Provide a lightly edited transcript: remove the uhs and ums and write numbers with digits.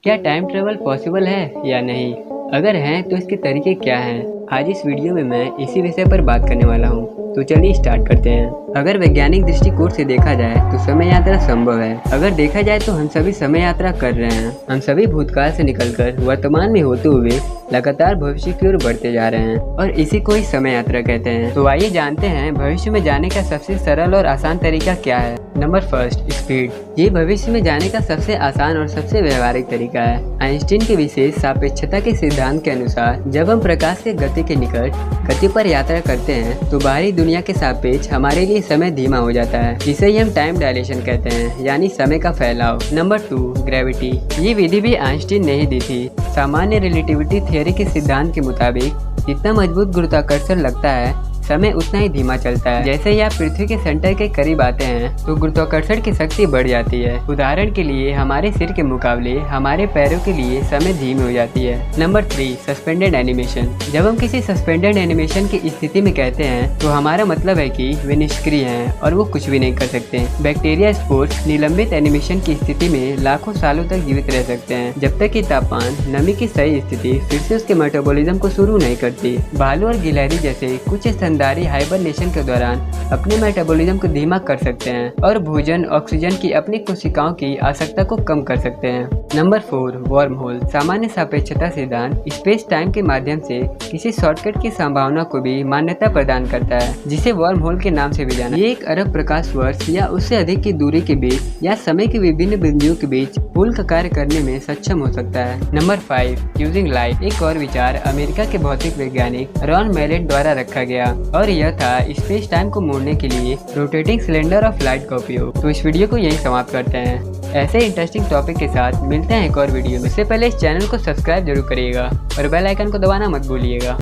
क्या time travel possible है या नहीं? अगर हैं तो इसके तरीके क्या हैं? आज इस वीडियो में मैं इसी विषय पर बात करने वाला हूँ। तो चलिए स्टार्ट करते हैं। अगर वैज्ञानिक दृष्टिकोण से देखा जाए तो समय यात्रा संभव है। अगर देखा जाए तो हम सभी समय यात्रा कर रहे हैं। हम सभी भूतकाल से निकलकर वर्तमान में होते हुए लगातार भविष्य की ओर बढ़ते जा रहे हैं और इसी को ही समय यात्रा कहते हैं। तो आइए जानते हैं भविष्य में जाने का सबसे सरल और आसान तरीका क्या है। Number first, speed. ये भविष्य में जाने का सबसे आसान और सबसे व्यवहारिक तरीका है। आइंस्टीन के विशेष सापेक्षता के सिद्धांत के अनुसार जब हम प्रकाश के गति के निकट गति पर यात्रा करते हैं तो बाहरी दुनिया के सापेक्ष हमारे लिए समय धीमा हो जाता है। इसे ही हम टाइम डायलेशन कहते हैं, यानी समय का फैलाव। Number 2, gravity. ये विधि भी आइंस्टीन ने ही दी थी। सामान्य रिलेटिविटी थ्योरी के सिद्धांत के मुताबिक जितना मजबूत गुरुत्वाकर्षण लगता है समय उतना ही धीमा चलता है। जैसे ही आप पृथ्वी के सेंटर के करीब आते हैं तो गुरुत्वाकर्षण की शक्ति बढ़ जाती है। उदाहरण के लिए हमारे सिर के मुकाबले हमारे पैरों के लिए समय धीमी हो जाती है। Number 3, suspended animation. जब हम किसी सस्पेंडेड एनिमेशन की स्थिति में कहते हैं तो हमारा मतलब है कि वे निष्क्रिय हैं और वो कुछ भी नहीं कर सकते। बैक्टीरिया स्पोर्स निलंबित एनिमेशन की स्थिति में लाखों सालों तक जीवित रह सकते हैं जब तक कि तापमान नमी की सही स्थिति फिर से उसके मेटाबॉलिज्म को शुरू नहीं करती। भालू और गिलहरी जैसे कुछ स्तनधारी हाइबरनेशन के दौरान अपने मेटाबॉलिज्म को धीमा कर सकते हैं और भोजन ऑक्सीजन की अपनी कोशिकाओं की आवश्यकता को कम कर सकते हैं। Number 4, worm hole. सामान्य सापेक्षता सिद्धांत स्पेस टाइम के माध्यम से किसी शॉर्टकट की संभावना को भी मान्यता प्रदान करता है, जिसे वर्म होल के नाम से भी जाना। ये 1 अरब प्रकाश वर्ष या उससे अधिक की दूरी के बीच या समय के विभिन्न बिंदुओं के बीच पुल का कार्य करने में सक्षम हो सकता है। Number 5, using light. एक और विचार अमेरिका के भौतिक वैज्ञानिक रॉन मैलेट द्वारा रखा गया और यह था स्पेस टाइम को मोड़ने के लिए रोटेटिंग सिलेंडर ऑफ लाइट का उपयोग। तो इस वीडियो को यहीं समाप्त करते हैं। ऐसे इंटरेस्टिंग टॉपिक के साथ मिलते हैं एक और वीडियो में। इससे पहले इस चैनल को सब्सक्राइब जरूर करिएगा और बेल आइकन को दबाना मत भूलिएगा।